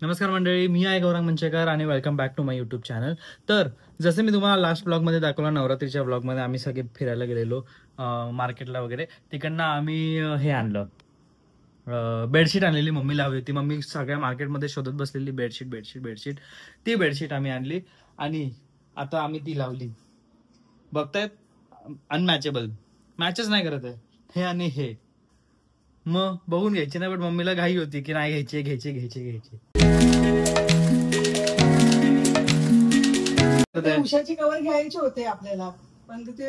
नमस्कार मंडळी, मी आहे गौरंग मंचेकर आणि welcome back to my YouTube channel. तर जसे मी तुम्हाला लास्ट ब्लॉगमध्ये दाखवलं, नवरात्रीच्या ब्लॉगमध्ये आम्ही सगळे फिरायला गेलेलो मार्केटला वगैरे. तिकडनं आम्ही हे आणलं, बेडशीट आणलेली. मम्मी लावली होती. मम्मी सगळ्या मार्केटमध्ये शोधत बसलेली बेडशीट बेडशीट बेडशीट. ती बेडशीट आम्ही आणली आणि आता आम्ही ती लावली. बघतायत, अनमॅचेबल, मॅचच नाही करत आहे हे आणि हे. मग बघून घ्यायची ना, बट मम्मीला घाई होती की नाही घ्यायची घ्यायची घ्यायची घ्यायची. उशाची कवर घ्यायचे होते आपल्याला, पण ते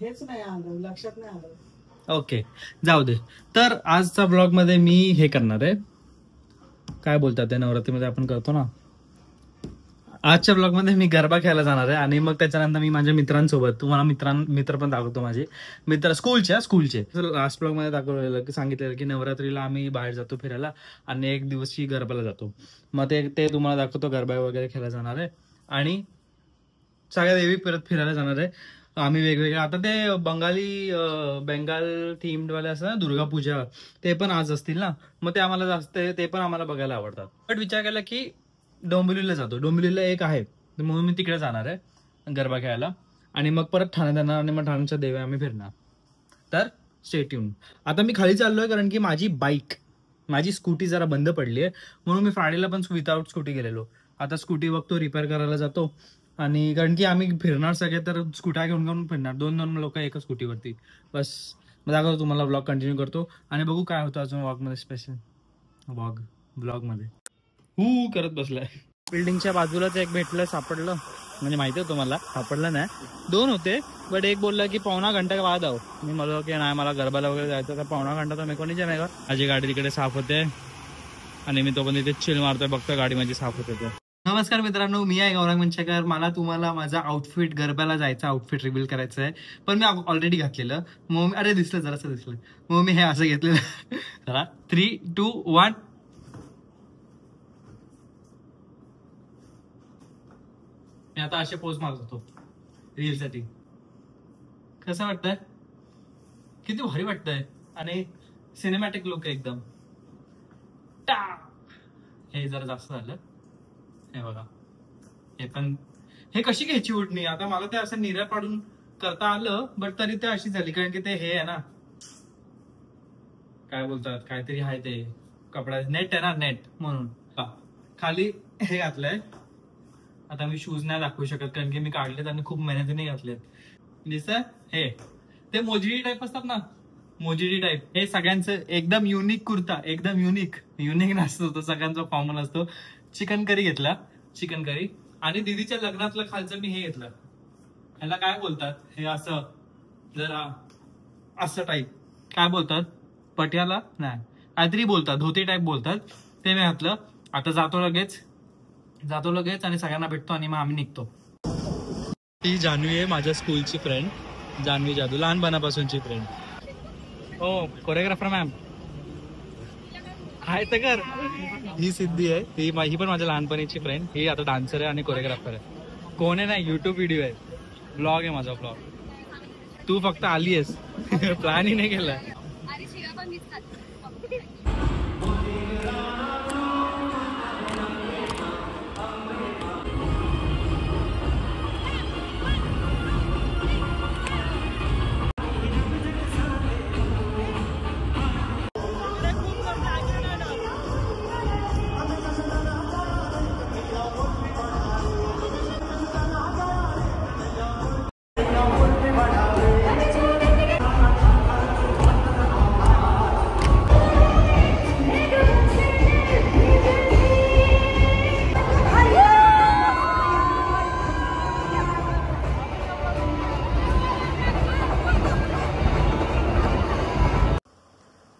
हेच नाही आलं, लक्षात नाही आलं. ओके, जाऊ दे. तर आजचा ब्लॉग मध्ये मी हे करणार आहे, काय बोलतात ते नवरात्रीमध्ये आपण करतो ना. आजच्या ब्लॉग मध्ये मी गरबा खेळायला जाणार आहे आणि मग त्याच्यानंतर मी माझ्या मित्रांसोबत, तुम्हाला मित्र पण दाखवतो. माझे मित्र स्कूलचे लास्ट ब्लॉग मध्ये दाखवलेलं की सांगितलेलं की नवरात्रीला आम्ही बाहेर जातो फिरायला आणि एक दिवशी गरबाला जातो. मग ते तुम्हाला दाखवतो. गरबा वगैरे खेळायला जाणार आहे आणि सगळ्या देवी परत फिरायला जाणार आहे आम्ही वेगवेगळे. आता ते बेंगाल थीमडवाले असं ना, दुर्गा पूजा, ते पण आज असतील ना. मग ते आम्हाला जास्त, ते पण आम्हाला बघायला आवडतात. बट विचार केला की डोंबिवलीला जातो. डोंबिवलीला एक आहे, म्हणून मी तिकडे जाणार आहे गरबा खेळायला आणि मग परत ठाण्यात जाणार आणि मग ठाण्याच्या देवी आम्ही फिरणार. तर स्टे ट्यून. आता मी खाली चाललोय कारण की माझी स्कूटी जरा बंद पडली आहे, म्हणून मी फ्रायडेला पण विदाउट स्कूटी गेलेलो. आता स्कूटी बघतो, रिपेअर करायला जातो. आणि कारण की आम्ही फिरणार सगळे, तर स्कूट्या घेऊन फिरणार, 2-2 लोक एका स्कूटीवरती. बस मग दाखवतो तुम्हाला, व्लॉग कंटिन्यू करतो आणि बघू काय होतं अजून व्लॉगमध्ये. स्पेशल ब्लॉगमध्ये करत बसलाय. बिल्डिंगच्या बाजूलाच एक भेटलं, सापडलं. म्हणजे माहिती होतं मला, सापडलं नाही. 2 होते, बट एक बोलला की पावणा घंटा बाद आहो. मी म्हणलो की नाही, मला गरबाला वगैरे जायचं, तर पावणा घंटा तर मी कोणी जमेगा. माझी गाडी तिकडे साफ होते आणि मी तो पण तिथे चिल मारतोय, बघतो गाडी माझी साफ होते. नमस्कार मित्रांनो, मी आहे गौरंग मंचेकर. मला तुम्हाला माझा आउटफिट, गरब्याला जायचा आउटफिट रिव्हील करायचं आहे, पण मी ऑलरेडी घातलेलं. मग अरे जरासं दिसलं, मग मी हे असं घेतलेलं. जरा 3, 2, 1. मी आता असे पोज मारत होतो रीलसाठी. कसं वाटतंय? किती भारी वाटतंय आणि सिनेमॅटिक लुक आहे एकदम. हे जरा जास्त झालं. हे बघा, हे कशी घ्यायची उडणी. आता मला ते असं निऱ्या पाडून करता आलं, बट तरी ते अशी झाली कारण की ते हे आहे ना, काय बोलतात, काहीतरी आहे ते कपडा, नेट आहे ना, नेट, म्हणून खाली हे घातलंय. आता मी शूज नाही दाखवू शकत कारण की मी काढलेत आणि खूप मेहनतीने घातलेत. दिसतंय हे ते मोजिडी टाईप असतात ना, मोजिडी टाईप. हे सगळ्यांचं एकदम युनिक कुर्ता, एकदम युनिक नसतो तो, सगळ्यांचा कॉमन असतो. चिकन करी घेतला, चिकन करी. आणि दीदीच्या लग्नातलं खालचं मी हे घेतलं. ह्याला काय बोलतात, हे असं जरा असं टाईप, काय बोलतात, पटियाला नाही, काहीतरी बोलतात, धोती टाईप बोलतात. ते मी घातलं. आता जातो लगेच आणि सगळ्यांना भेटतो आणि मग आम्ही निघतो. ही जान्हवी आहे, माझ्या स्कूलची फ्रेंड, जान्हवी जाधव, लहानपणापासूनची फ्रेंड. हो, कोरिओग्राफर मॅम आहे तर कर. ही सिद्धी आहे, ही पण माझ्या लहानपणीची फ्रेंड. ही आता डान्सर आहे आणि कोरिओग्राफर आहे. कोण आहे नाही, युट्यूब व्हिडिओ आहे, ब्लॉग आहे माझा, ब्लॉग. तू फक्त आली आहेस, प्लॅन ही नाही केलाय.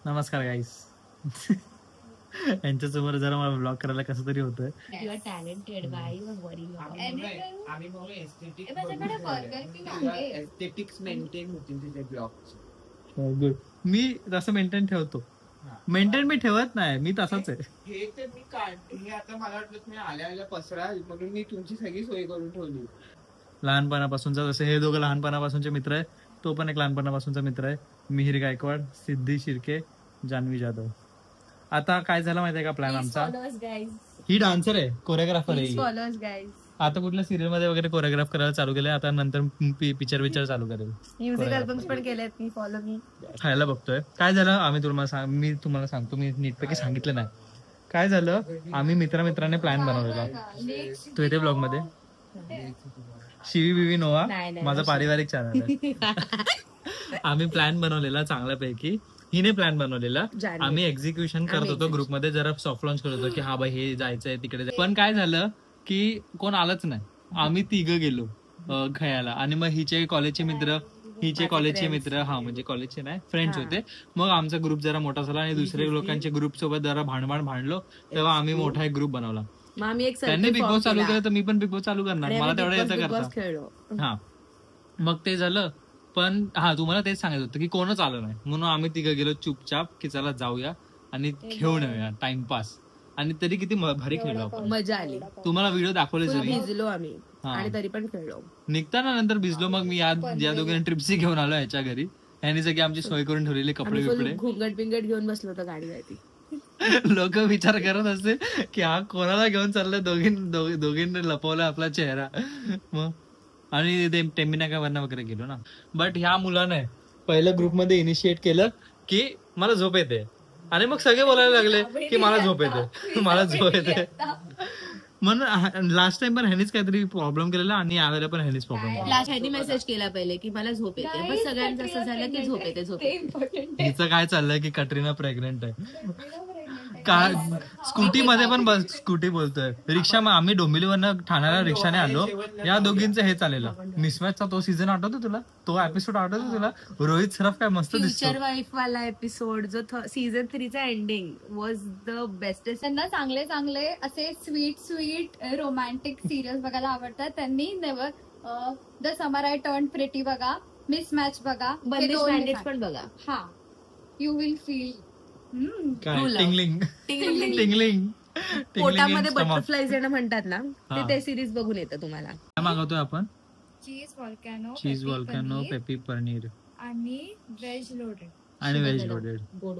नमस्कार गाईस. यांच्यासमोर जरा मला ब्लॉग करायला कसं तरी होतंय. मी तसं मेंटेन ठेवतो. मेंटेन मी ठेवत नाही, मी तसाच आहे. हे तर मी हे आता मला वाटलं तुम्ही आल्या पसरा, म्हणून मी तुमची सगळी सोय करून ठेवली. लहानपणापासूनचा, जसे हे दोघं लहानपणापासूनचे मित्र आहे, तो पण एक लहानपणापासूनचा मित्र आहे. मिहिर गायकवाड, सिद्धी शिर्के, जान्हवी जाधव. आता काय झालं माहितीये का प्लॅन आमचा, फॉलोअर्स गाईज, ही डान्सर आहे, कोरिओग्राफर आहे, फॉलोअर्स गाईज. आता कुठल्या सिरियल मध्ये वगैरे कोरिओग्राफ करायला चालू केलंय, आता नंतर पिक्चर चालू करेल, म्युझिक अल्बम्स पण केलेत मी, फॉलो मी. खायला बघतोय. काय झालं मी तुम्हाला सांगतो, मी नीटपैकी सांगितलं नाही काय झालं. आम्ही मित्राने प्लॅन बनवलेला, तो येते ब्लॉग मध्ये, शिवी बिवी नोवा, माझा पारिवारिक चॅनल आहे. आम्ही प्लॅन बनवलेला चांगल्यापैकी, हिने प्लॅन बनवलेला, आम्ही एक्झिक्युशन करत होतो ग्रुपमध्ये, जरा सॉफ्ट लॉन्च करत होतो की हा बाई हे जायचंय तिकडे. पण काय झालं की कोण आलंच नाही, आम्ही तिघं गेलो खेळायला, आणि मग हिचे कॉलेजचे मित्र हा म्हणजे कॉलेजचे नाही फ्रेंड्स होते. मग आमचा ग्रुप जरा मोठा झाला आणि दुसऱ्या लोकांच्या ग्रुप सोबत जरा भांडलो, तेव्हा आम्ही मोठा एक ग्रुप बनवला. त्यांनी बिग बॉस चालू केलं तर मी पण बिग बॉस चालू करणार, मला तेवढं येतं करता. हा मग ते झालं. पण हा तुम्हाला तेच सांगायचं होतं की कोणच आलं नाही, म्हणून आम्ही तिघं गेलो चुपचाप की चला जाऊया आणि खेळून येऊया टाइमपास. आणि तरी किती भारी खेळलो आपण, मजा आली. तुम्हाला व्हिडिओ दाखवले तरी भिजलो आम्ही आणि तरी पण खेळलो. निघताना नंतर भिजलो. मग मी या दोघांनी ट्रिप्सी घेऊन आलो ह्याच्या घरी, ह्यानी सगळी आमची सोय करून ठेवलेली, कपडे बिपडे घुंगट बिंगट घेऊन बसलो होतो गाडीवरती. लोक विचार करत असते की हा कोणाला घेऊन चाललाय, दोघींनी लपवला आपला चेहरा. मग आणि ते टेमिनाका वरना वगैरे गेलो ना. बट ह्या मुलाने पहिल्या ग्रुपमध्ये इनिशिएट केलं की मला झोप येते, आणि मग सगळे बोलायला लागले की मला झोप येते. म्हणून लास्ट टाइम पण ह्यानीच काहीतरी प्रॉब्लेम केलेला आणि यावेळेला पण ह्यानीच प्रॉब्लेम केला. लास्ट ह्यानी मेसेज केला पहिले की मला झोप येते, पण सगळ्यांचं असं झालं की झोप येते. हिचं काय चाललंय की कटरीना प्रेग्नेंट आहे का. स्कूटी मध्ये पण स्कूटी बोलतोय, रिक्षा. आम्ही डोंबिवलीवरनं ठाण्याला रिक्षाने आलो, या दोघींचं हे चाललेलं. मिसमॅचचा तो सीझन आठवतो तुला, तो एपिसोड आठवतो तुला, रोहित सरफ काय मस्त दिसतो. फ्युचर वाईफ वाला एपिसोड जो सीझन 3चा एंडिंग वॉज द बेस्टेस्ट. त्यांना चांगले असे स्वीट रोमॅन्टिक सिरियल्स बघायला आवडतात. त्यांनी never the summer I turned pretty बघा, मिसमॅच बघा, बंदिश बँडेज पण बघा. हा, यू विल फील टिंगलिंग पोटामध्ये बटरफ्लायज येणं म्हणतात ना, ते सिरीज बघून येतं तुम्हाला. काय मागवतोय आपण, चीज वॉल्कॅनो पेपी पनीर आणि व्हेज लोडेड. गोड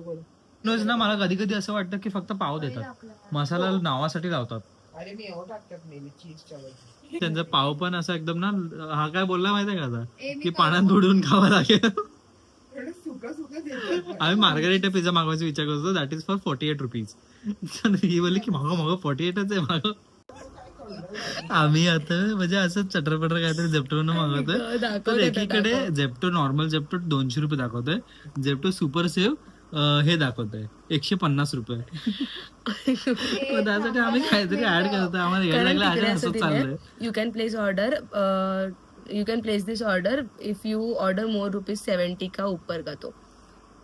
ना मला कधी कधी असं वाटतं की फक्त पाव देतात, मसाला नावासाठी लावतात. अरे मी एवढं टाकतात नेहमी चीजच्या वरती. त्यांचा पाव पण असं एकदम ना, हा काय बोलला माहितीये का आता की पाण्यात बुडवून खावा लागेल. आम्ही मार्गारिटा पिझ्झा मागवायचा विचार करतो, दॅट इज फॉर 48 रुपीज. ही बोलली की मागो 48च आहे मागो. आम्ही आता म्हणजे असं चटरपटर काहीतरी झेप्टोनं मागवतोय. तर एकीकडे झेप्टो नॉर्मल झेप्टो 200 रुपये दाखवतोय, झेप्टो सुपर सेव्ह हे दाखवतोय 150 रुपये. त्यासाठी आम्ही काहीतरी ऍड करतोय, आम्हाला असं चाललंय. You can place this order if you order मोर ₹70 का ऊपर का. तो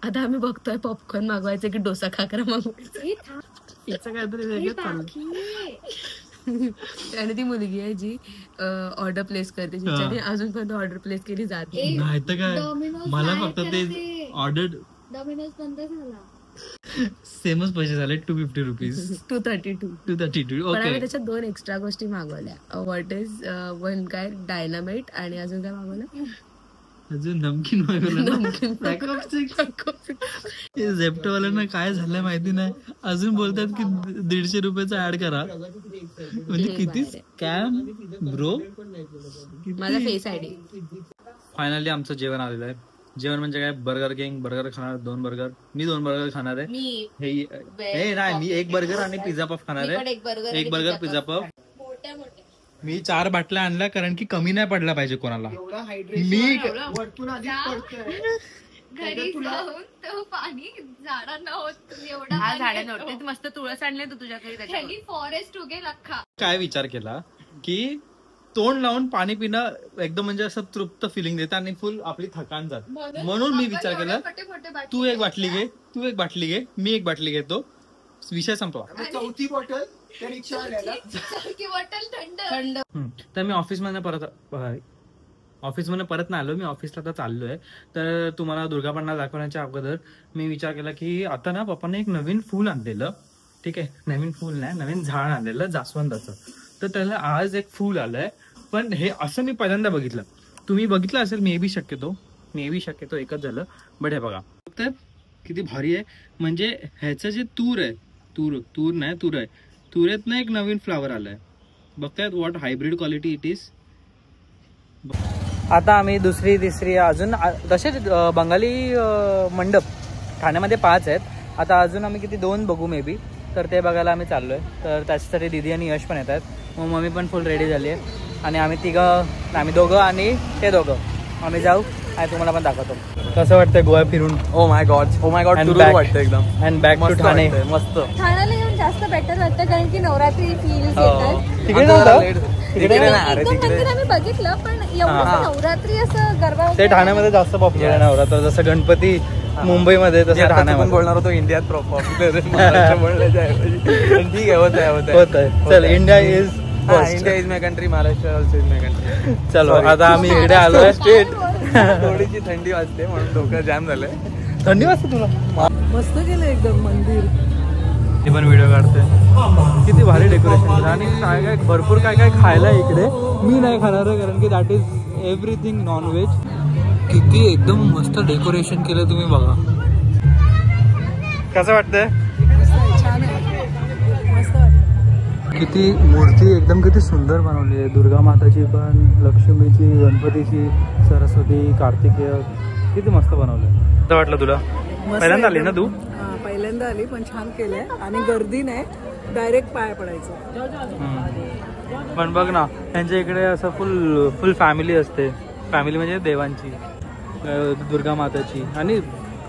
आता आम्ही बघतोय पॉपकॉर्न मागवायचं की डोसा खाकरा मागवायचं, काहीतरी वेगळंच चाललंय. आणि ती मुलगी आहे जी ऑर्डर प्लेस करते, जिच्याने अजूनपर्यंत ऑर्डर प्लेस केली जाते नाही तर काय. मला फक्त ते ऑर्डर डॉमिनोज बंद झाला, सेमच पैसे झाले 250 रुपीज, 232. ओके. त्याच्यात 2 एक्स्ट्रा गोष्टी मागवल्या. व्हॉट इज वन काय डायनामाइट आणि अजून काय मागवलं, अजून नमकीन मागवलं. झेप्टोवाल्यांना काय झालंय माहिती नाही, अजून बोलतात की 150 रुपयाचा ऍड करा. म्हणजे किती स्कॅम ब्रो. माझा फेस आयडी. फायनली आमचं जेवण आलेलं आहे. जेवण म्हणजे काय, बर्गर किंग बर्गर खाणार, 2 बर्गर. मी 2 बर्गर खाणार आहे. हे नाही, मी 1 बर्गर आणि पिझ्झा पफ खाणार आहे. 1 बर्गर पिझ्झा पफ. मी 4 बाटल्या आणल्या कारण की कमी नाही पडला पाहिजे कोणाला. मी घरी जाऊन तो पाणी झाडांना होत एवढं मस्त तुळस आणले तू तुझ्याकडे, फॉरेस्ट उगेल अख्खा. काय विचार केला की तोंड लावून पाणी पिणं एकदम म्हणजे असं तृप्त फिलिंग देतं आणि फुल आपली थकान जात. म्हणून मी विचार केला तू 1 बाटली घे, तू 1 बाटली घे, मी 1 बाटली घेतो, विषय संपला. चौथी बॉटल थंड. तर मी ऑफिसमध्ये परत नाही आलो, मी ऑफिसला तर चाललोय. तर तुम्हाला दुर्गापण्णा दाखवण्याच्या अगोदर मी विचार केला की आता ना पप्पाने एक नवीन फूल आणलेलं, ठीक आहे, नवीन फूल नाही, नवीन झाड आणलेलं जास्वंदाचं. तर त्याला आज एक फूल आलंय, पण हे असं मी पहिल्यांदा बघितलं. तुम्ही बघितलं असेल मे बी शक्यतो एकच झालं. बट हे बघा, तर किती भारी आहे. म्हणजे ह्याचं जे तूर आहे, तुरेतनं एक नवीन फ्लावर आलाय. बघतायत what hybrid quality it is. आता आम्ही दुसरी तिसरी अजून तसेच बंगाली मंडप ठाण्यामध्ये 5 आहेत. आता अजून आम्ही किती 2 बघू मे बी. तर ते बघायला आम्ही चाललोय. तर त्याच्यासाठी दीदी आणि यश पण येत आहेत. मग मम्मी पण फुल रेडी झाली आहे. आणि आम्ही दोघं आणि ते दोघं आम्ही जाऊ आणि तुम्हाला पण दाखवतो कसं वाटतंय गोवा फिरून. ओ माय गॉड वाटतं एकदम. And back to Thane. मस्त. ठाण्याला येऊन जास्त बेटर वाटतं कारण की नवरात्री फील येतात. तिकडे मंदिर आम्ही बघितलं पण एवढं नवरात्री असं गरबा ते ठाण्यामध्ये जास्त पॉप्युलर आहे नवरात्र. जसं गणपती मुंबईमध्ये तसं ठाण्यामध्ये बोलणार होतो इंडियात पॉप्युलर ठीक आहे. होत आहे. चल India is India is my country. Maharashtra also is my country. चलो आता आम्ही इकडे आलोय. थोडीशी थंडी वाजते म्हणून डोकं जाम झालंय. थंडी वाजते तुला. मस्त केलं एकदम मंदिर. ती पण व्हिडिओ काढते. किती भारी डेकोरेशन आणि काय भरपूर काय खायला इकडे. मी नाही खाणार कारण की दॅट इज एव्हरीथिंग नॉनव्हेज. किती एकदम मस्त डेकोरेशन केलं तुम्ही बघा. कसं वाटतंय. छान आहे. मस्त वाटतं. किती मूर्ती एकदम किती सुंदर बनवली आहे. दुर्गा माताची पण, लक्ष्मीची, गणपतीची, सरस्वती, कार्तिकेय किती मस्त बनवलं. कसं वाटलं तुला. पहिल्यांदा आली ना तू. पहिल्यांदा आली पण छान केलंय आणि गर्दी नाही. डायरेक्ट पाया पडायचं. पण बघ ना त्यांच्या इकडे असं फुल फॅमिली असते. फॅमिली म्हणजे देवांची, दुर्गा माताची आणि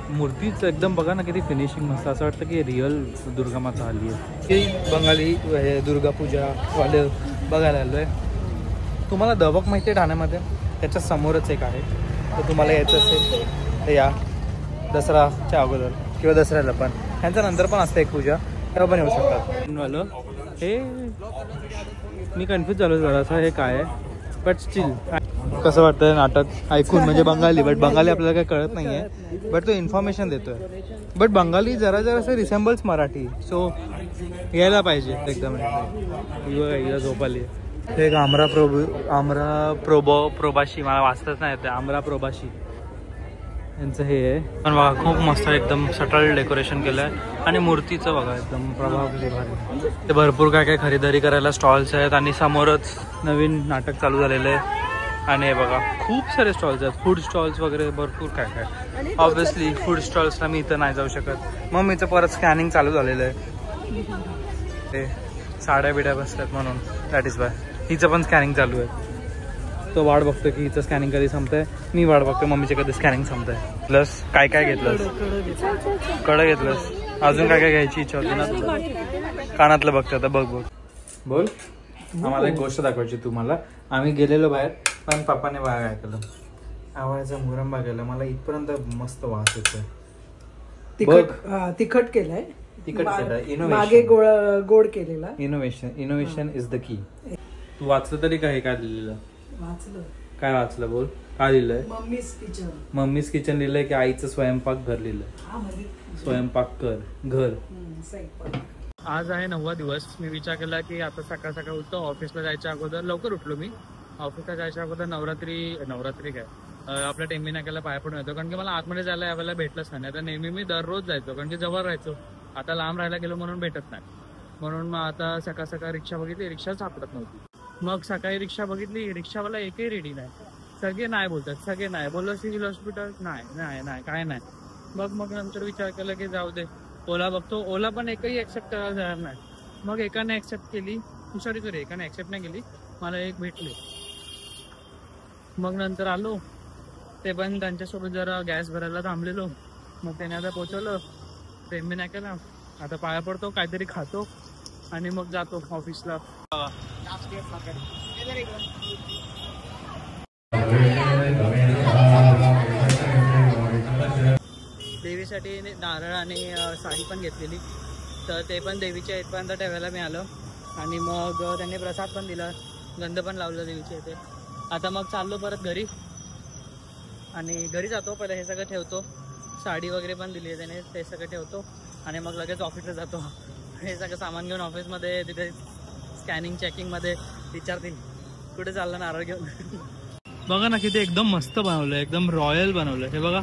मूर्तीच एकदम बघा ना किती फिनिशिंग मस्त. असं वाटतं की रिअल दुर्गा माता आली आहे. की बंगाली दुर्गा पूजा वाले बघायला आलो आहे. तुम्हाला दबक माहिती आहे ठाण्यामध्ये. त्याच्या समोरच एक आहे. तर तुम्हाला यायचं असेल तर या दसराच्या अगोदर किंवा दसऱ्याला पण. ह्यांच्यानंतर पण असते एक पूजा, तेव्हा पण येऊ शकतात. हे मी कन्फ्यूज झालो जरासं हे काय आहे. बट स्टील कसं वाटतं नाटक ऐकून. म्हणजे बंगाली बट बंगाली आपल्याला काही कळत नाही आहे. बट तो इन्फॉर्मेशन देतोय. बट बंगाली जरा असं रिसेंबल्स मराठी. सो यायला पाहिजे एकदम. हिला झोप आली. हे एक प्रोबाशी मला वाचतच नाही येते. आमरा प्रोबाशी यांचं हे आहे. पण बघा खूप मस्त एकदम सटल डेकोरेशन केलं आहे. आणि मूर्तीचं बघा एकदम प्रभावशाली भारी. ते भरपूर काय खरेदी करायला स्टॉल्स आहेत. आणि समोरच नवीन नाटक चालू झालेलं आहे. आणि हे बघा खूप सारे स्टॉल्स आहेत. फूड स्टॉल्स वगैरे भरपूर काय ऑब्व्हियसली फूड स्टॉल्सला मी इथं नाही जाऊ शकत. मम्मीचं परत स्कॅनिंग चालू झालेलं आहे. ते साड्या बिड्या बसतात म्हणून दॅट इज बाय. हिचं पण स्कॅनिंग चालू आहे. तो वाट बघतो की हिचं स्कॅनिंग कधी संपतंय. मी वाट बघतो मम्मीचे कधी स्कॅनिंग संपतंय. प्लस काय घेतलंस. कडं घेतलंस. अजून काय घ्यायची इच्छा होती ना. कानातलं बघतो आता. बघ बोल. आम्हाला एक गोष्ट दाखवायची तुम्हाला. आम्ही गेलेलो बाहेर पण पप्पाने बाहेर काय केलं. आवळ्याचा मुरंबा केला. मला इथपर्यंत मस्त वास येतोय. तिखट केलंय. तिखट केलं. मागे गोड केलेला. Innovation is the key. तू वाचलं तरी काय दिलेलं. वाचलं. काय वाचलं बोल. काय लिहिलंय. मम्मीज किचन लिहिलंय की आईचं स्वयंपाक घर लिहिलंय. स्वयंपाक घर. आज आहे 9वा दिवस. मी विचार केला की आता सकाळ उठतो. ऑफिसला जायच्या अगोदर लवकर उठलो मी. ऑफिसला जायच्या अगोदर नवरात्री काय आपल्या टेंबी नाक्याला पाया पडून येतो. कारण की मला आतमध्ये जायला यावेळेला भेटलंच नाही. आता नेहमी मी दररोज जायचो कारण की जवळ राहायचो. आता लांब राहायला गेलो म्हणून भेटत नाही. म्हणून मग आता सकाळ रिक्षा बघितली. रिक्षा सापडत नव्हती. मग सकाळी रिक्षा बघितली. रिक्षावाला एकही रेडी नाही. सगळे नाही बोलतात. सगळे नाही. बोललो सिव्हिल हॉस्पिटल नाही काय नाही. मग नंतर विचार केला की जाऊ दे. ओला बघतो. ओला पण एकही ऍक्सेप्ट करायला तयार नाही. मग एकाने ऍक्सेप्ट केली. सॉरी एकाने ऍक्सेप्ट नाही केली. मला एक भेटले. मग नंतर आलो. ते पण त्यांच्यासोबत जरा गॅस भरायला थांबलेलो. मग त्याने आता पोचवलं. टेंबी नाक्याला. आता पाया पडतो. काहीतरी खातो आणि मग जातो ऑफिसला. देवीसाठी नारळ आणि साडी पण घेतलेली. तर ते पण देवीच्या इथपर्यंत ठेवायला मी आलो. आणि मग त्यांनी प्रसाद पण दिला. गंध पण लावलं देवीच्या इथे. आता मग चाललो परत घरी. आणि घरी जातो. पहिले हे सगळं ठेवतो. साडी वगैरे पण दिली आहे त्याने. ते सगळं ठेवतो आणि मग लगेच ऑफिसला जातो. हे सगळं सामान घेऊन ऑफिसमध्ये तिथे स्कॅनिंग चेकिंगमध्ये विचारतील कुठे चाललं नारळ घेऊन. बघा ना किती एकदम मस्त बनवलंय. एकदम रॉयल बनवलंय. हे बघा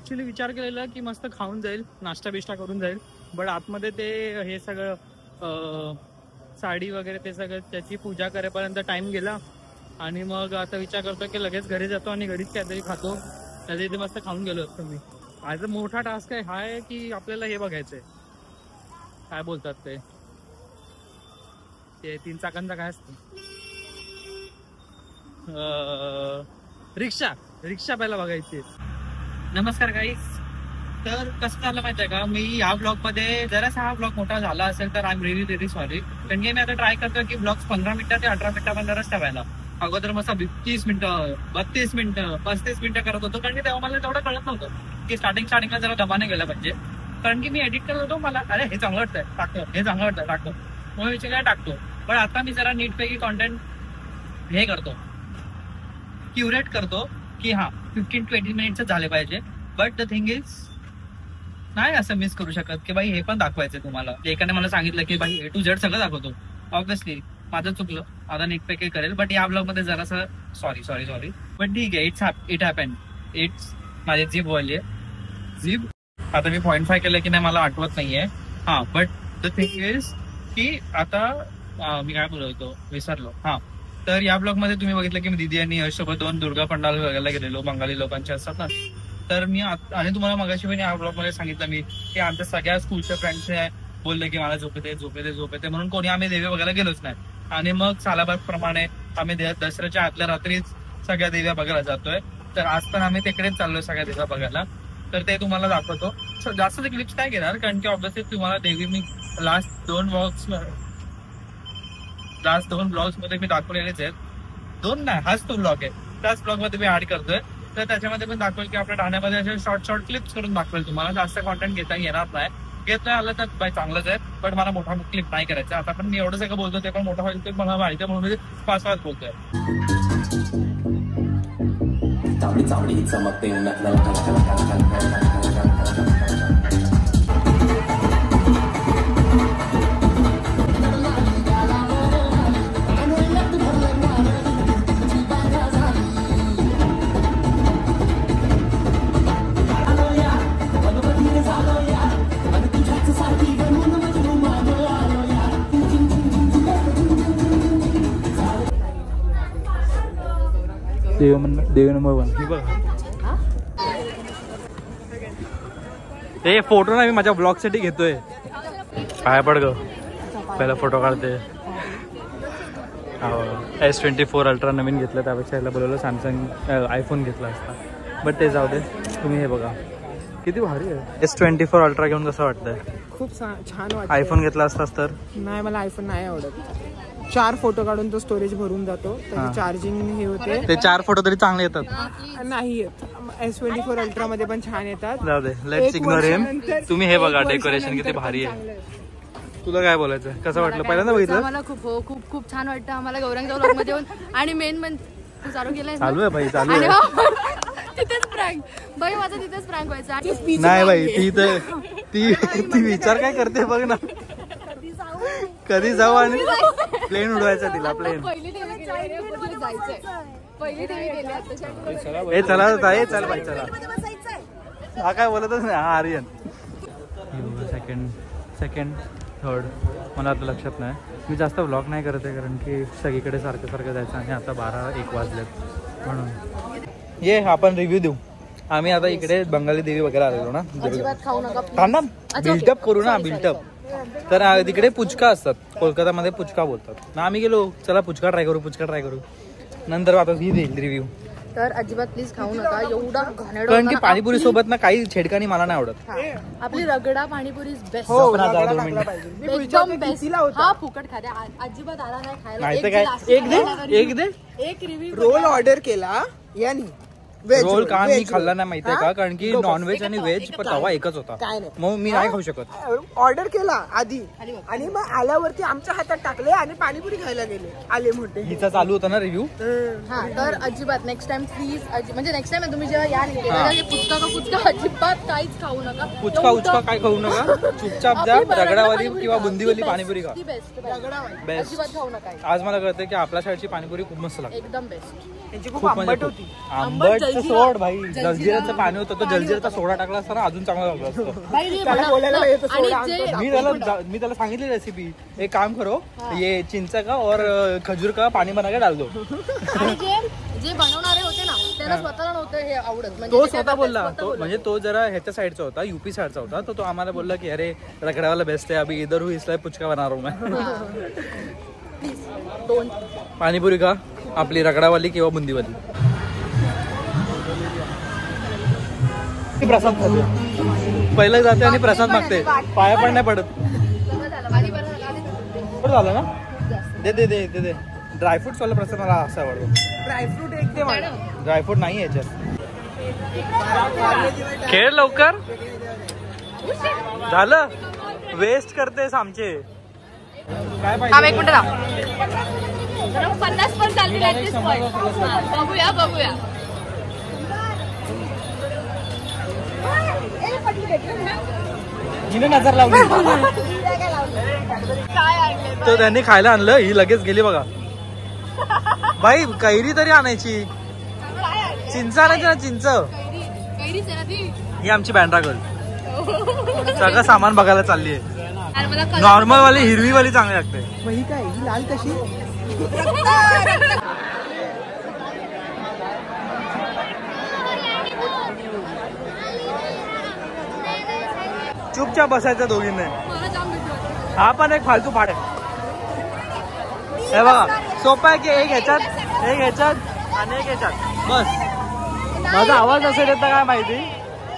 ऍक्च्युली विचार केलेला की मस्त खाऊन जाईल, नाश्ता बिष्टा करून जाईल, बट आतमध्ये ते हे सगळं साडी वगैरे ते सगळं त्याची पूजा करेपर्यंत टाइम गेला. आणि मग आता विचार करतो की लगेच घरी जातो आणि घरीच काहीतरी खातो. त्याच्या इथे मस्त खाऊन गेलो असतो मी. आज मोठा टास्क आहे हा आहे की आपल्याला हे बघायचंय, काय बोलतात ते 3 चाकांचा काय असतं, रिक्षा पहिला बघायची. नमस्कार गाईस. तर कसं झालं माहितीये का, मी या ब्लॉग मध्ये जरासा हा ब्लॉग मोठा झाला असेल तर I am really very sorry. कारण की मी आता ट्राय करतो की ब्लॉग 15 मिनिटं ते 18 मिनिटापर्यंतच ठेवायला. अगोदर मस्त 30 मिनिटं 32 मिनिटं 35 मिनिटं करत होतो, कारण की तेव्हा मला तेवढं कळत नव्हतं की स्टार्टिंगला जरा दबाने गेला पाहिजे. कारण की मी एडिट करत होतो, मला अरे हे चांगलं वाटतंय टाकतो, हे चांगलं वाटतंय टाकतो, मग विचार काय टाकतो. पण आता मी जरा नीटपैकी कॉन्टेंट हे करतो, क्युरेट करतो की हा 15-20 मिनिटचं झाले पाहिजे. बट द थिंग इज नाही असं मिस करू शकत की बाई हे पण दाखवायचं तुम्हाला. एकाने मला सांगितलं की बाई A to Z सगळं दाखवतो. ऑब्व्हियसली माझं चुकलं, आता नीटपैकी करेल. बट या ब्लॉग मध्ये जरासं सॉरी बट ठीक आहे. It happen. इट्स माझी जीभ बोलली जीभ. आता मी 0.5 केलं की नाही मला आठवत नाहीये. हा बट द थिंग इज की आता मी काय बोलतो विसरलो. हा तर या ब्लॉग मध्ये तुम्ही बघितलं की मी दीदी आणि यशसोबत 2 दुर्गा पंडाल बघायला गेलेलो, बंगाली लोकांचे असतात ना. तर मी आणि तुम्हाला मगाशी पण या ब्लॉग मध्ये सांगितलं मी की आमच्या सगळ्या स्कूलच्या फ्रेंड्सने बोलले की मला झोप येते म्हणून कोणी आम्ही देवी बघायला गेलोच नाही. आणि मग सालाबाद प्रमाणे आम्ही दसऱ्याच्या आतल्या रात्रीच सगळ्या देव्या बघायला जातोय. तर आज पण आम्ही तिकडेच चाललोय सगळ्या देव्या बघायला. तर ते तुम्हाला दाखवतो. जास्त क्लिप्स काय घेणार, कारण की ऑब्व्हियसली तुम्हाला देवी मी लास्ट 2 ब्लॉग्स मध्ये मी दाखवलेलेच आहेत. 2 नाही, हाच तो ब्लॉग आहे. त्याच ब्लॉग मध्ये मी ऍड करतोय. तर त्याच्यामध्ये पण दाखवेल की आपल्या ठाण्यामध्ये असे शॉर्ट क्लिप्स करून दाखवेल तुम्हाला. जास्त कॉन्टेंट घेता येणार नाही. घेत नाही आलं तर बाय चांगलंच आहे, पण मला मोठा क्लिप नाही करायचा. आता पण मी एवढं सगळं बोलतो ते पण मोठा व्हायचं ते मला माहिती आहे, म्हणून मी फास्ट बोलतोय. देव नंबर 1 ही बघा. हे फोटो ना मी माझ्या ब्लॉग साठी घेतोय. काय पड ग, पहिला फोटो काढते. S24 अल्ट्रा नवीन घेतलं, त्यापेक्षा याला बोलवलं सॅमसंग आयफोन घेतला असता. बट ते जाऊ दे. तुम्ही हे बघा किती भारी आहे. S24 अल्ट्रा घेऊन कसं वाटतंय? खूप छान वाटतं. आयफोन घेतला असतास तर नाही, मला आयफोन नाही आवडत. 4 फोटो काढून तो स्टोरेज भरून जातो, त्याची चार्जिंग हे होते. ते 4 फोटो तरी चांगले येतात. नाही येत. S24 अल्ट्रा मध्ये पण छान येतात. जाऊ दे, लेट्स इग्नोर हिम. तुम्ही हे बघा डेकोरेशन किती भारी आहे. तुला काय बोलायचं, कसं वाटलं पहिल्यांदा बघितलं? मला खूप छान वाटतं. आम्हाला गौरंग ब्लॉग मध्ये येऊन. आणि मेन म्हणजे चालू केलंय. चालू आहे भाई, चालू आहे. तिथेच प्रँक बाई, माझा तिथेच प्रँक व्हायचा. नाही बाई, ती विचार काय करते बघ ना. कधी जाऊ आणि प्लेन उडवायचा तिला. प्लेन हे चला चल बाई चला. हा काय बोलतच नाही. हा आर्यन. सेकंड थर्ड मला आता लक्षात नाही. मी जास्त व्लॉग नाही करत आहे, कारण की सगळीकडे सारखं जायचं आणि आता 12-1 वाजलेत म्हणून. ये आपण रिव्ह्यू देऊ. आम्ही आता इकडे बंगाली देवी वगैरे आलेलो ना. बिल्टअप करू ना, बिल्टअप. तर तिकडे पुचका असतात, कोलकातामध्ये पुचका बोलतात ना. आम्ही गेलो, चला पुचका ट्राय करू. नंतर आता ही देईल रिव्ह्यू. तर अजिबात प्लीज खाऊ नका एवढा घाणेरडा. कारण की पाणीपुरी सोबत ना काही छेडकानी मला नाही आवडत. आपली रगडा पाणीपुरी बेस्ट. एकदम बेस्ट. हा फुकट खाते, अजिबात आला नाही खायला. नाही तर काय, एक रिव्ह्यू रोल ऑर्डर केला यांनी. रोल का मी खाल्ला नाही माहितीये का, कारण की नॉनव्हेज आणि व्हेज तवा एकच होता. मग मी नाही खाऊ शकत. ऑर्डर केला आधी आणि मग आल्यावरती आमच्या हातात टाकले आणि पाणीपुरी खायला गेले. आले मोठे. हिचा चालू होता ना रिव्ह्यू. हा तर अजिबात नेक्स्ट टाइम प्लीज, म्हणजे नेक्स्ट टाइम तुम्ही जेव्हा या पुचका अजिबात काहीच खाऊ नका. पुचका काय खाऊ नका. चुपचाप जा, रगडावाली किंवा बुंदीवाली पाणीपुरी खा. बेस्ट. अजिबात खाऊ नका. आज मला कळतंय की आपल्या शाळेची पाणीपुरी खूप मस्त लागते. एकदम बेस्ट. त्यांची खूप आंबट होती. आंबट जलजिराचं सोड भाई, जलजिराचं पाणी होतं, तो जलजिराचा सोडा टाकला असता ना अजून चांगला लागला असतं. मी त्याला सांगितली रेसिपी, एक काम करो, ये चिंचा का और खजूर का पाणी बना के डाल दो. जे बनवणारे होते ना त्यांना स्वतःला नव्हतं हे आवडत. तो स्वतः बोलला, तो म्हणजे तो जरा ह्याच्या साईडचा होता, यूपी साईडचा होता, तो आम्हाला बोलला की अरे रगडावाला बेस्ट है, अभी इधर हूँ इसलिए पुचका बना रहा हूँ मैं. पाणीपुरी का आपली रगडावाली किंवा बुंदीवाली. प्रसाद खाते पहिलं जाते आणि प्रसाद मागते, पाया पण नाही पडत. झालं ना, दे दे दे दे दे. ड्रायफ्रुट्स वाला प्रसाद मला असं आवडतो. ड्रायफ्रूट एक ते मला. ड्रायफ्रूट नाही याच्यात. खेळ लवकर, झालं, वेस्ट करतेस आमचे. काय पाहिजे? 1 मिनिट थांब. 50 पण चालतील. बघूया बघूया. हिने नजर लावली. तो त्यांनी खायला आणलं, ही लगेच गेली बघा. बाई कैरी तरी आणायची, चिंच आणायची ना, चिंच. ही आमची बँड्रा गर्ल सगळं सामान बघायला चालली आहे. नॉर्मल वाली, हिरवी वाली चांगली लागते. ही काय, ही लाल कशी? चुपचाप बसायचं दोघींनी. हा पण एक फालतू पाड आहे. हे बघा सोपं आहे की एक ह्याच्यात आणि एक ह्याच्यात बस. माझा आवाज असेल येतं काय माहिती,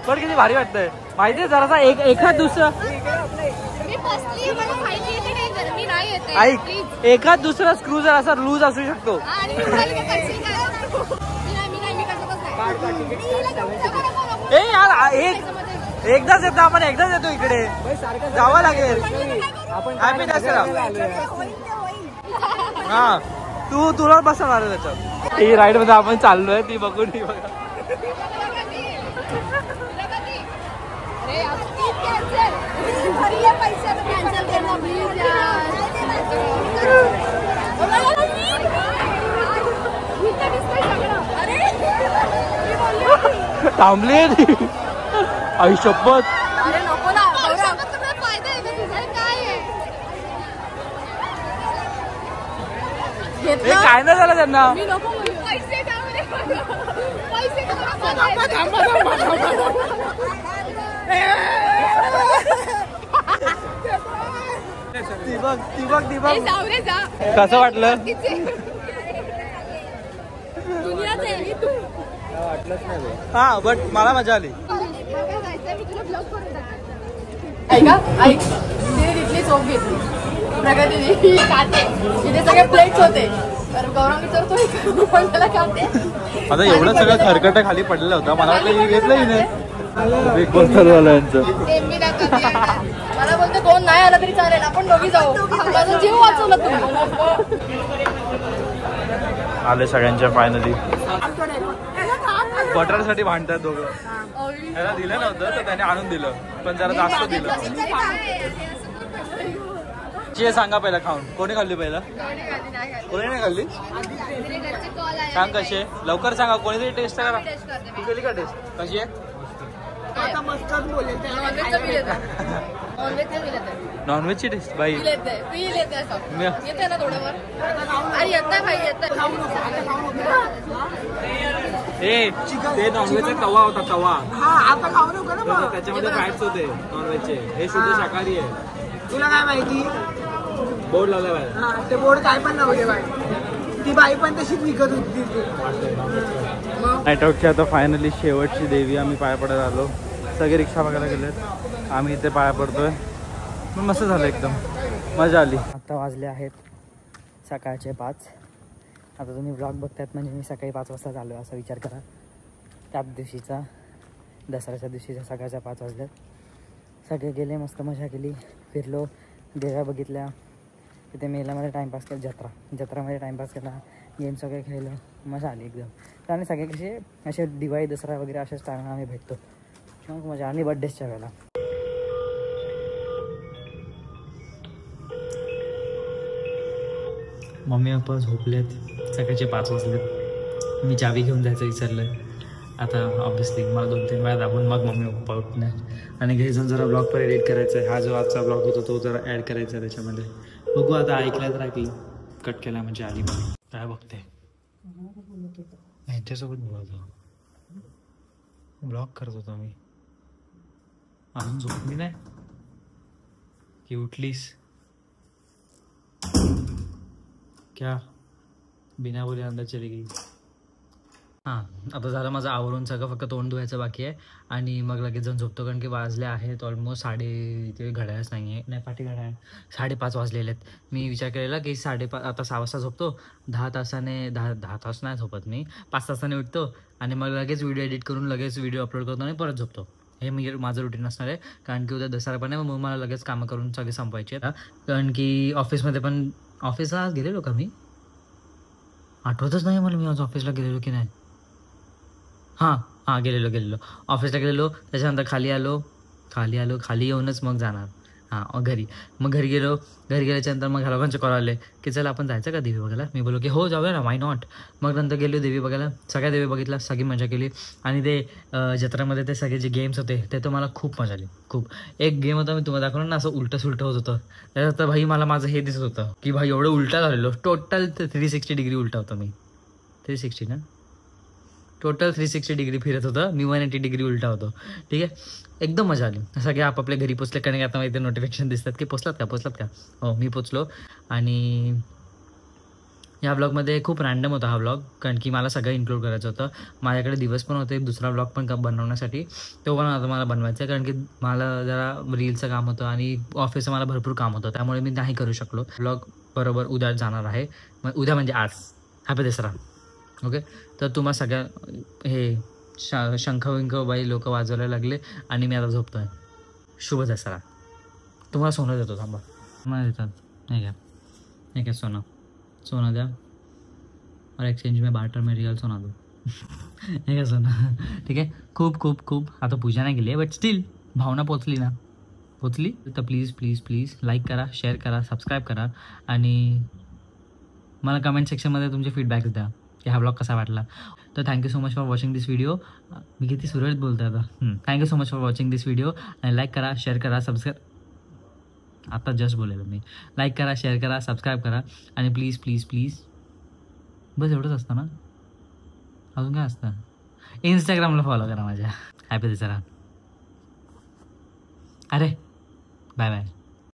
पण किती भारी वाटतंय माहिती आहे. जरासा एखाद दुसरं ऐक, एखाद दुसरा स्क्रू जर असा लूज असू शकतो. ए यार एकदाच येतो आपण, एकदाच येतो इकडे, जावं लागेल. हॅपीनेस हा, तुला बसणार त्याच्यात. ही राईड मध्ये आपण चाललोय, ती बघून ती बघा. थांबली आई शपथ. काय नाही झालं त्यांना. कसं वाटलं? हा बट मला मजा आली. ऐका ऐक, तिथली चोप घेतली प्रगतीने, तिथे सगळे प्लेट्स होते, तर गौरव विचारतो पण त्याला खाते. आता एवढं सगळं खरकट खाली पडलेलं होतं, मला वाटलं घेतलंही नाही. बिग बॉस चालू झालं यांचं. मला बोलतो कोण नाही आला तरी चालेल, आपण दोघी जाऊ, माझा जीव वाचवला तुम्ही. आले सगळ्यांच्या फायनली. बटरसाठी भांडतात दोघं. त्याला दिलं नव्हतं तर त्याने आणून दिलं, पण जरा जास्त दिलं. जे सांगा पहिला खाऊन, कोणी खाल्ली पहिला? कोणी नाही खाल्ली? सांग कशी, लवकर सांगा. कोणीतरी टेस्ट करा. तू केली का टेस्ट? कशी आहे? नॉनव्हेजची टेस्ट बाई ते नॉनव्हेजचा तवा होता, तवा. त्याच्यामध्ये फॅट्स होते नॉनव्हेजचे. हे शुद्ध शाकाहारी आहे. तुला काय माहिती? बोर्ड लावला बाहेर. ते बोर्ड काय पण लावले बाय, ती बाई पण तशीच विकत होती. नाईट आउटची आता फायनली शेवटची देवी आम्ही पाया पडत आलो. सगळे रिक्षा बघायला गेलेत, आम्ही इथे पाया पडतोय. पण मस्त झालं, एकदम मजा आली. आता वाजले आहेत सकाळचे 5. आता तुम्ही ब्लॉग बघतायत म्हणजे मी सकाळी 5 वाजता आलो असा विचार करा. त्याच दिवशीचा, दसऱ्याच्या दिवशीचा सकाळच्या 5 वाजल्यात. सगळे गेले, मस्त मजा केली, फिरलो, देव्या बघितल्या, तिथे मेलामध्ये टाईमपास केला. जत्रामध्ये टाईमपास केला, गेम्स वगैरे खेळलो, मजा आली एकदम. आणि सगळे कसे असे दिवाळी दसरा वगैरे अशाच टायमाला आम्ही भेटतो, मग मजा. आणि बर्थडेच्या वेळेला मम्मी पप्पा झोपलेत, सकाळचे 5 वाजलेत. मी चावी घेऊन जायचं विसरलं. आता ऑब्व्हियसली मला 2-3 वेळा दाबून मग मम्मी पप्पा उठणार आणि घरी जाऊन जरा ब्लॉग पण एडिट करायचा आहे. हा जो आजचा ब्लॉग होता तो जरा ॲड करायचा आहे त्याच्यामध्ये. बघू आता, ऐकलं तर ऐकलं, कट केला म्हणजे आली. काय बघते यांच्यासोबत बोलत होतो, ब्लॉग करत होतो मी. अजून झोपली नाही की उठलीस क्या बिना बोले अंदर चली गई. हां, आता झालं माझं आवरून सगळं, फक्त तोंड धुवायचं बाकी आहे आणि मग लगेच जाऊन झोपतो. कारण की वाजले आहेत ऑलमोस्ट इथे घड्याळच नाही आहे, नाही पाठी घड्याळ 5:30 वाजलेले आहेत. मी विचार केलेला की 5:30, आता 6 वाजता झोपतो, 10 तास नाही झोपत मी, 5 तासाने उठतो आणि मग लगेच व्हिडिओ एडिट करून लगेच व्हिडिओ अपलोड करतो आणि परत झोपतो. हे मी माझं रुटीन असणार आहे. कारण की उद्या दसरा पण आहे, मग मला लगेच कामं करून सगळे संपवायचे आहेत. कारण की ऑफिसमध्ये पण, ऑफिसला गेलेलो का मी, आठवतच नाही मला मी आज ऑफिसला गेलेलो की नाही. हां गेलेलो ऑफिसला गेलेलो. त्याच्यानंतर खाली येऊनच मग जाणार घरी. मग घरी गेल्याच्यानंतर मग लोकांचे कॉल आले की चला आपण जायचं का देवी बघायला. मी बोललो की हो जाऊया ना, वाय नॉट. मग नंतर गेलो देवी बघायला, सगळ्या देवी बघितल्या, सगळी मजा केली. आणि ते जत्रेमध्ये ते सगळे जे गेम्स होते ते तर मला खूप मजा आली, खूप. एक गेम होता, मी तुम्हाला दाखवलं ना, असं उलटं सुलटं होत होतं. त्याच्यात भाई मला माझं हे दिसत होतं की भाई एवढं उलटा झालेलो, टोटल 360 डिग्री उलटा होतो मी. 360 ना, टोटल 360 डिग्री फिरत होतं मी, 180 डिग्री उलटा होतो. ठीक आहे, एकदम मजा आली. सगळे आपापल्या घरी पोचले. कारण की आता इथे नोटिफिकेशन दिसतात की पोचलात का. हो, मी पोचलो. आणि या ब्लॉगमध्ये खूप रँडम होता हा ब्लॉग, कारण की मला सगळं इन्क्लूड करायचं होतं. माझ्याकडे दिवस पण होते दुसरा ब्लॉग पण बनवण्यासाठी, तो पण आता मला बनवायचा आहे. कारण की मला जरा रीलचं काम होतं आणि ऑफिसचं मला भरपूर काम होतं, त्यामुळे मी नाही करू शकलो. ब्लॉग बरोबर उद्या जाणार आहे, मग उद्या म्हणजे आज. हॅपी दसरा. ओके, तर तुम्हा सगळ्या हे शंख बाई लोक वाजवायला लागले आणि मी आता झोपतो आहे. शुभ दसरा. तुम्हाला सोनं देतो, थांबा. मला देतात, नाही काय सोनं द्या और एक्सचेंज में बार्टर में रियल सोना दो. हे का सोनं. ठीक आहे, खूप आता पूजा नाही केली आहे, बट स्टील भावना पोचली तर प्लीज लाईक करा, शेअर करा, सबस्क्राईब करा आणि मला कमेंट सेक्शनमध्ये तुमचे फीडबॅक्स द्या की हा ब्लॉग कसा वाटला. तर thank you so much for watching this video. मी किती सुरळीत बोलतो आता. Thank you so much for watching this video आणि लाईक करा, शेअर करा, सबस्क्राईब. आता जस्ट बोलेलो मी. लाईक करा, शेअर करा, सबस्क्राईब करा आणि प्लीज बस एवढंच असतं ना, अजून काय असतं. इंस्टाग्रामला फॉलो करा माझ्या. हॅपी दसरा. अरे बाय.